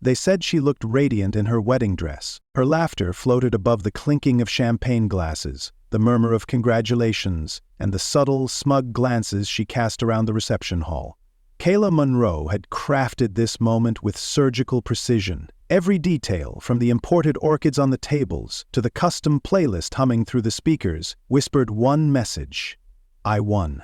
They said she looked radiant in her wedding dress. Her laughter floated above the clinking of champagne glasses, the murmur of congratulations, and the subtle, smug glances she cast around the reception hall. Kayla Monroe had crafted this moment with surgical precision. Every detail, from the imported orchids on the tables to the custom playlist humming through the speakers, whispered one message: I won.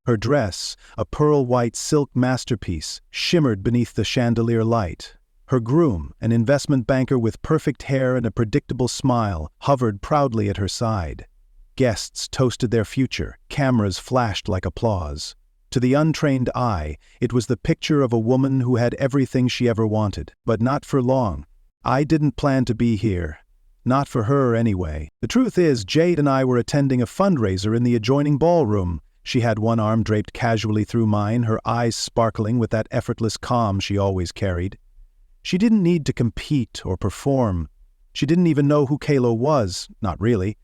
Her dress, a pearl-white silk masterpiece, shimmered beneath the chandelier light. Her groom, an investment banker with perfect hair and a predictable smile, hovered proudly at her side. Guests toasted their future, cameras flashed like applause. To the untrained eye, it was the picture of a woman who had everything she ever wanted, but not for long. I didn't plan to be here. Not for her, anyway. The truth is, Jade and I were attending a fundraiser in the adjoining ballroom. She had one arm draped casually through mine, her eyes sparkling with that effortless calm she always carried. She didn't need to compete or perform. She didn't even know who Kayla was, not really.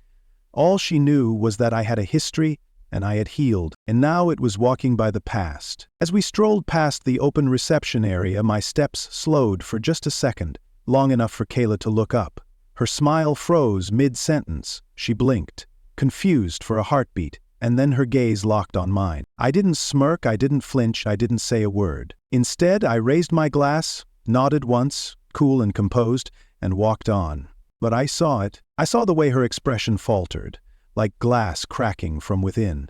All she knew was that I had a history, and I had healed, and now it was walking by the past. As we strolled past the open reception area, my steps slowed for just a second, long enough for Kayla to look up. Her smile froze mid-sentence. She blinked, confused for a heartbeat, and then her gaze locked on mine. I didn't smirk, I didn't flinch, I didn't say a word. Instead, I raised my glass, nodded once, cool and composed, and walked on. But I saw it. I saw the way her expression faltered, like glass cracking from within.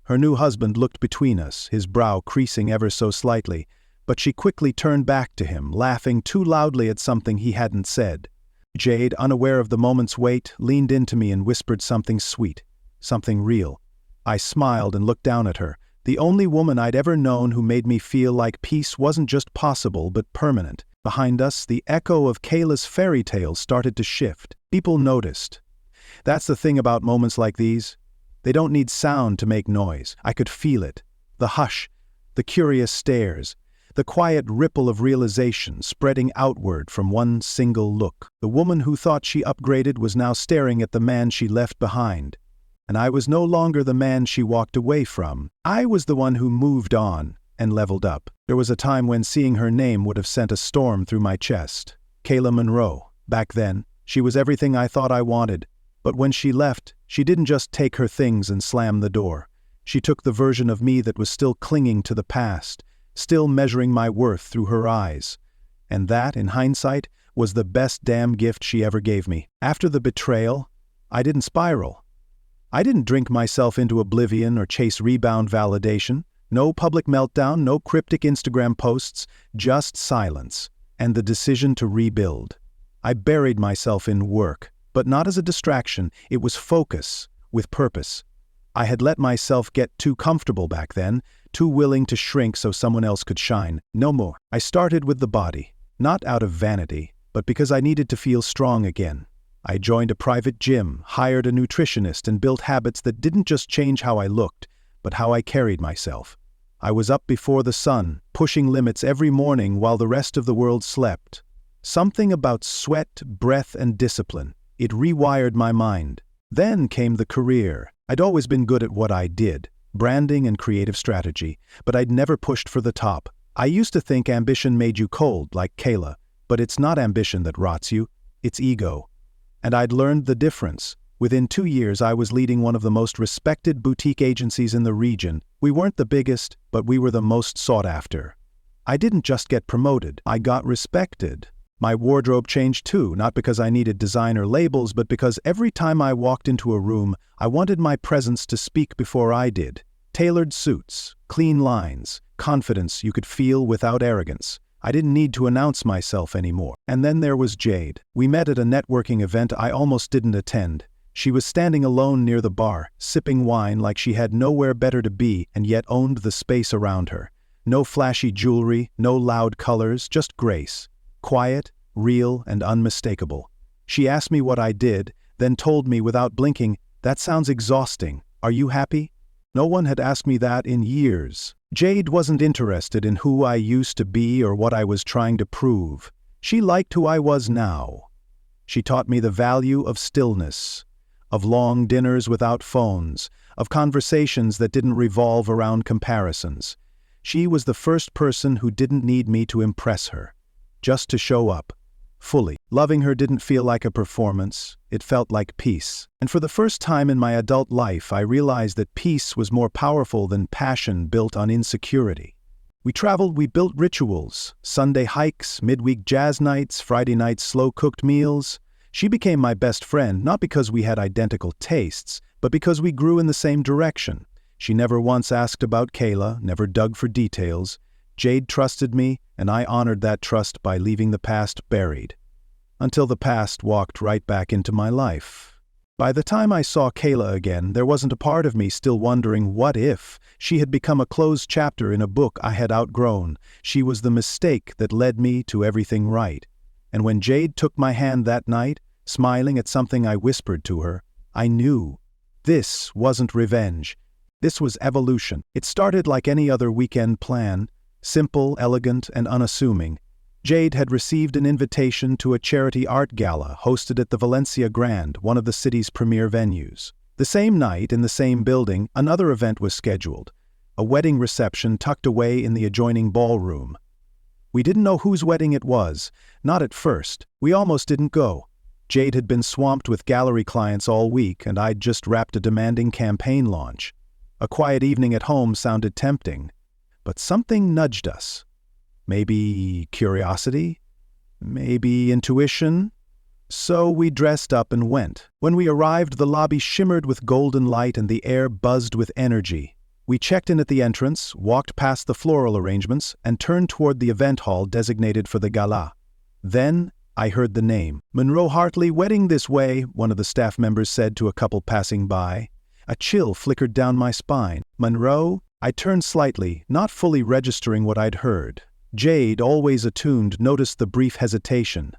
Her new husband looked between us, his brow creasing ever so slightly, but she quickly turned back to him, laughing too loudly at something he hadn't said. Jade, unaware of the moment's weight, leaned into me and whispered something sweet, something real. I smiled and looked down at her, the only woman I'd ever known who made me feel like peace wasn't just possible but permanent. Behind us, the echo of Kayla's fairy tale started to shift. People noticed. That's the thing about moments like these. They don't need sound to make noise. I could feel it. The hush, the curious stares, the quiet ripple of realization spreading outward from one single look. The woman who thought she upgraded was now staring at the man she left behind. And I was no longer the man she walked away from. I was the one who moved on and leveled up. There was a time when seeing her name would have sent a storm through my chest. Kayla Monroe. Back then, she was everything I thought I wanted. But when she left, she didn't just take her things and slam the door. She took the version of me that was still clinging to the past, still measuring my worth through her eyes. And that, in hindsight, was the best damn gift she ever gave me. After the betrayal, I didn't spiral. I didn't drink myself into oblivion or chase rebound validation. No public meltdown, no cryptic Instagram posts, just silence, and the decision to rebuild. I buried myself in work, but not as a distraction. It was focus, with purpose. I had let myself get too comfortable back then, too willing to shrink so someone else could shine. No more. I started with the body, not out of vanity, but because I needed to feel strong again. I joined a private gym, hired a nutritionist, and built habits that didn't just change how I looked, but how I carried myself. I was up before the sun, pushing limits every morning while the rest of the world slept. Something about sweat, breath, and discipline. It rewired my mind. Then came the career. I'd always been good at what I did, branding and creative strategy, but I'd never pushed for the top. I used to think ambition made you cold, like Kayla, but it's not ambition that rots you, it's ego. And I'd learned the difference. Within 2 years, I was leading one of the most respected boutique agencies in the region. We weren't the biggest, but we were the most sought after. I didn't just get promoted, I got respected. My wardrobe changed too, not because I needed designer labels, but because every time I walked into a room, I wanted my presence to speak before I did. Tailored suits, clean lines, confidence you could feel without arrogance. I didn't need to announce myself anymore. And then there was Jade. We met at a networking event I almost didn't attend. She was standing alone near the bar, sipping wine like she had nowhere better to be and yet owned the space around her. No flashy jewelry, no loud colors, just grace. Quiet, real, and unmistakable. She asked me what I did, then told me without blinking, "That sounds exhausting. Are you happy?" No one had asked me that in years. Jade wasn't interested in who I used to be or what I was trying to prove. She liked who I was now. She taught me the value of stillness, of long dinners without phones, of conversations that didn't revolve around comparisons. She was the first person who didn't need me to impress her. just to show up. Fully. Loving her didn't feel like a performance, it felt like peace. And for the first time in my adult life, I realized that peace was more powerful than passion built on insecurity. We traveled, we built rituals, Sunday hikes, midweek jazz nights, Friday nights slow-cooked meals. She became my best friend, not because we had identical tastes, but because we grew in the same direction. She never once asked about Kayla, never dug for details. Jade trusted me, and I honored that trust by leaving the past buried. Until the past walked right back into my life. By the time I saw Kayla again, there wasn't a part of me still wondering what if she had become a closed chapter in a book I had outgrown. She was the mistake that led me to everything right. And when Jade took my hand that night, smiling at something I whispered to her, I knew. This wasn't revenge. This was evolution. It started like any other weekend plan, simple, elegant, and unassuming. Jade had received an invitation to a charity art gala hosted at the Valencia Grand, one of the city's premier venues. The same night, in the same building, another event was scheduled, a wedding reception tucked away in the adjoining ballroom. We didn't know whose wedding it was, not at first. We almost didn't go. Jade had been swamped with gallery clients all week, and I'd just wrapped a demanding campaign launch. A quiet evening at home sounded tempting, but something nudged us. Maybe curiosity? Maybe intuition? So we dressed up and went. When we arrived, the lobby shimmered with golden light and the air buzzed with energy. We checked in at the entrance, walked past the floral arrangements, and turned toward the event hall designated for the gala. Then I heard the name. "Monroe Hartley, wedding this way," one of the staff members said to a couple passing by. A chill flickered down my spine. Monroe? I turned slightly, not fully registering what I'd heard. Jade, always attuned, noticed the brief hesitation.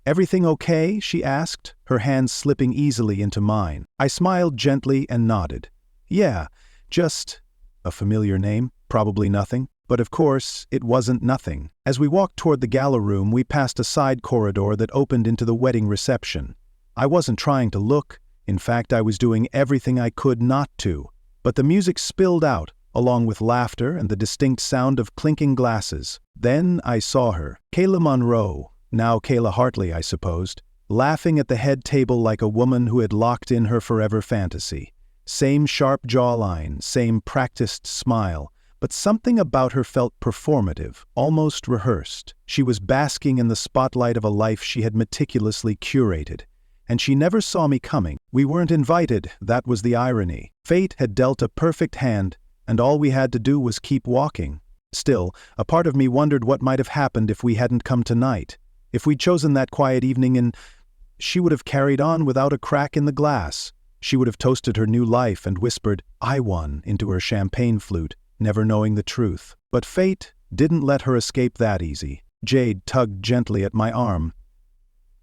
"Everything okay?" she asked, her hands slipping easily into mine. I smiled gently and nodded. "Yeah, just..." A familiar name, probably nothing. But of course, it wasn't nothing. As we walked toward the gala room, we passed a side corridor that opened into the wedding reception. I wasn't trying to look. In fact, I was doing everything I could not to. But the music spilled out, along with laughter and the distinct sound of clinking glasses. Then I saw her, Kayla Monroe, now Kayla Hartley, I supposed, laughing at the head table like a woman who had locked in her forever fantasy. Same sharp jawline, same practiced smile, but something about her felt performative, almost rehearsed. She was basking in the spotlight of a life she had meticulously curated. And she never saw me coming. We weren't invited, that was the irony. Fate had dealt a perfect hand, and all we had to do was keep walking. Still, a part of me wondered what might have happened if we hadn't come tonight. If we'd chosen that quiet evening and she would have carried on without a crack in the glass. She would have toasted her new life and whispered, "I won," into her champagne flute, never knowing the truth. But fate didn't let her escape that easy. Jade tugged gently at my arm.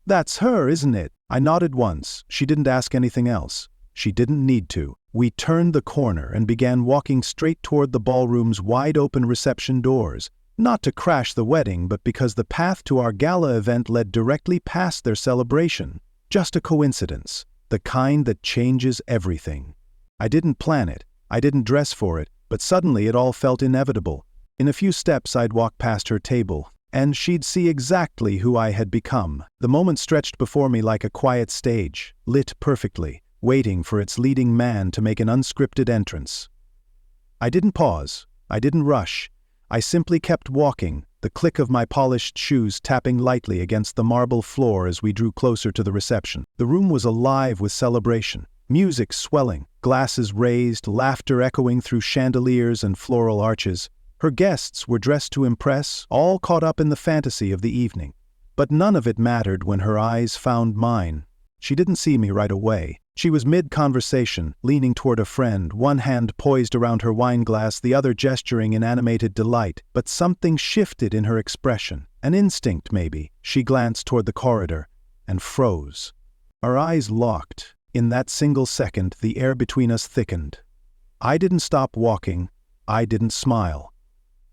"That's her, isn't it?" I nodded once. She didn't ask anything else. She didn't need to. We turned the corner and began walking straight toward the ballroom's wide-open reception doors. Not to crash the wedding, but because the path to our gala event led directly past their celebration. Just a coincidence. The kind that changes everything. I didn't plan it. I didn't dress for it. But suddenly it all felt inevitable. In a few steps I'd walk past her table, and she'd see exactly who I had become. The moment stretched before me like a quiet stage, lit perfectly, waiting for its leading man to make an unscripted entrance. I didn't pause. I didn't rush. I simply kept walking, the click of my polished shoes tapping lightly against the marble floor as we drew closer to the reception. The room was alive with celebration. Music swelling, glasses raised, laughter echoing through chandeliers and floral arches. Her guests were dressed to impress, all caught up in the fantasy of the evening. But none of it mattered when her eyes found mine. She didn't see me right away. She was mid-conversation, leaning toward a friend, one hand poised around her wineglass, the other gesturing in animated delight. But something shifted in her expression. An instinct, maybe. She glanced toward the corridor and froze. Our eyes locked. In that single second, the air between us thickened. I didn't stop walking. I didn't smile.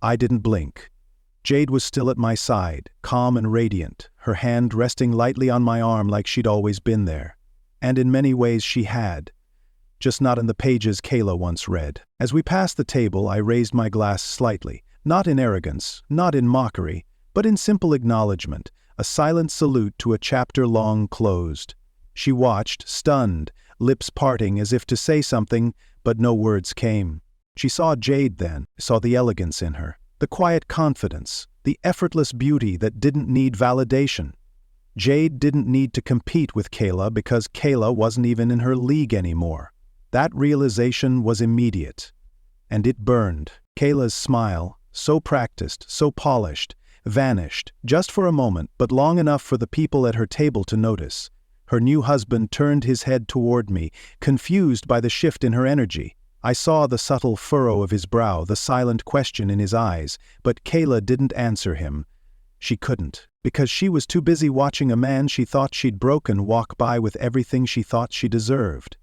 I didn't blink. Jade was still at my side, calm and radiant, her hand resting lightly on my arm like she'd always been there. And in many ways she had. Just not in the pages Kayla once read. As we passed the table, I raised my glass slightly, not in arrogance, not in mockery, but in simple acknowledgement, a silent salute to a chapter long closed. She watched, stunned, lips parting as if to say something, but no words came. She saw Jade then, saw the elegance in her, the quiet confidence, the effortless beauty that didn't need validation. Jade didn't need to compete with Kayla because Kayla wasn't even in her league anymore. That realization was immediate. And it burned. Kayla's smile, so practiced, so polished, vanished, just for a moment, but long enough for the people at her table to notice. Her new husband turned his head toward me, confused by the shift in her energy. I saw the subtle furrow of his brow, the silent question in his eyes, but Kayla didn't answer him. She couldn't, because she was too busy watching a man she thought she'd broken walk by with everything she thought she deserved.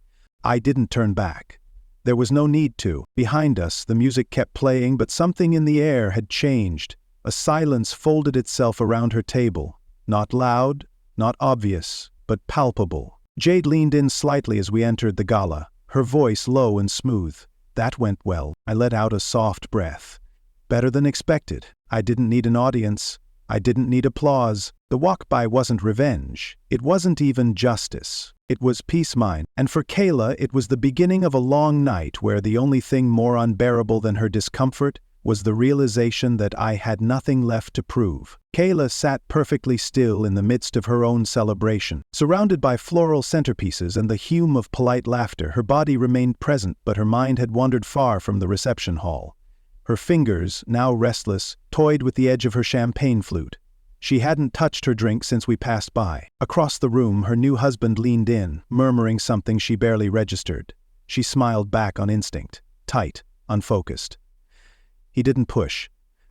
I didn't turn back. There was no need to. Behind us, the music kept playing, but something in the air had changed. A silence folded itself around her table. Not loud, not obvious, but palpable. Jade leaned in slightly as we entered the gala, her voice low and smooth. That went well. I let out a soft breath. Better than expected. I didn't need an audience. I didn't need applause. The walk-by wasn't revenge. It wasn't even justice. It was peace mine, and for Kayla it was the beginning of a long night where the only thing more unbearable than her discomfort was the realization that I had nothing left to prove. Kayla sat perfectly still in the midst of her own celebration. Surrounded by floral centerpieces and the hum of polite laughter, her body remained present, but her mind had wandered far from the reception hall. Her fingers, now restless, toyed with the edge of her champagne flute. She hadn't touched her drink since we passed by. Across the room, her new husband leaned in, murmuring something she barely registered. She smiled back on instinct, tight, unfocused. He didn't push,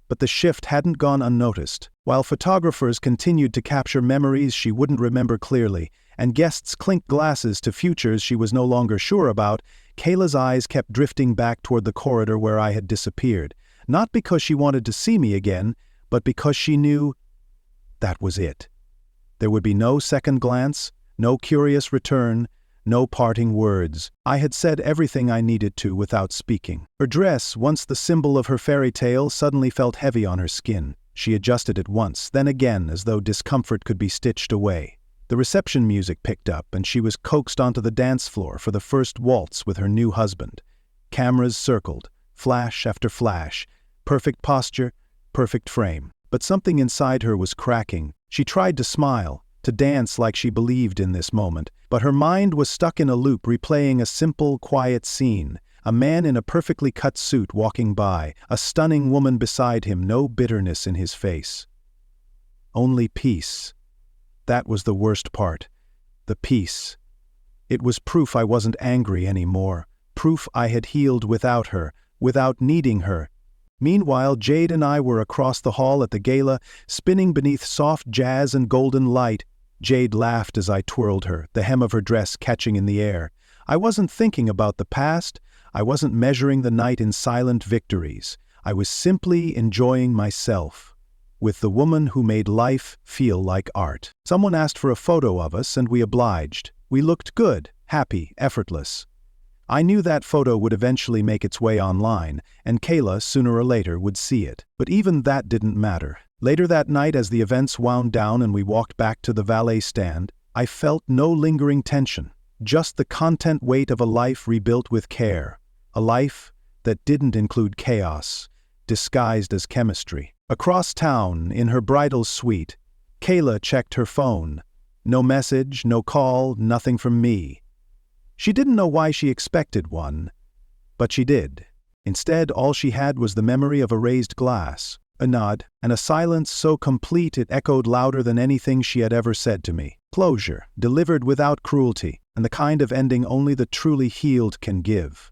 but the shift hadn't gone unnoticed. While photographers continued to capture memories she wouldn't remember clearly, and guests clinked glasses to futures she was no longer sure about, Kayla's eyes kept drifting back toward the corridor where I had disappeared, not because she wanted to see me again, but because she knew that was it. There would be no second glance, no curious return, no parting words. I had said everything I needed to without speaking. Her dress, once the symbol of her fairy tale, suddenly felt heavy on her skin. She adjusted it once, then again, as though discomfort could be stitched away. The reception music picked up, and she was coaxed onto the dance floor for the first waltz with her new husband. Cameras circled, flash after flash, perfect posture, perfect frame. But something inside her was cracking. She tried to smile, to dance like she believed in this moment, but her mind was stuck in a loop replaying a simple, quiet scene. A man in a perfectly cut suit walking by, a stunning woman beside him, no bitterness in his face. Only peace. That was the worst part. The peace. It was proof I wasn't angry anymore, proof I had healed without her, without needing her. Meanwhile, Jade and I were across the hall at the gala, spinning beneath soft jazz and golden light. Jade laughed as I twirled her, the hem of her dress catching in the air. I wasn't thinking about the past. I wasn't measuring the night in silent victories. I was simply enjoying myself, with the woman who made life feel like art. Someone asked for a photo of us, and we obliged. We looked good, happy, effortless. I knew that photo would eventually make its way online, and Kayla, sooner or later, would see it. But even that didn't matter. Later that night, as the events wound down and we walked back to the valet stand, I felt no lingering tension, just the content weight of a life rebuilt with care, a life that didn't include chaos, disguised as chemistry. Across town, in her bridal suite, Kayla checked her phone. No message, no call, nothing from me. She didn't know why she expected one, but she did. Instead, all she had was the memory of a raised glass, a nod, and a silence so complete it echoed louder than anything she had ever said to me. Closure, delivered without cruelty, and the kind of ending only the truly healed can give.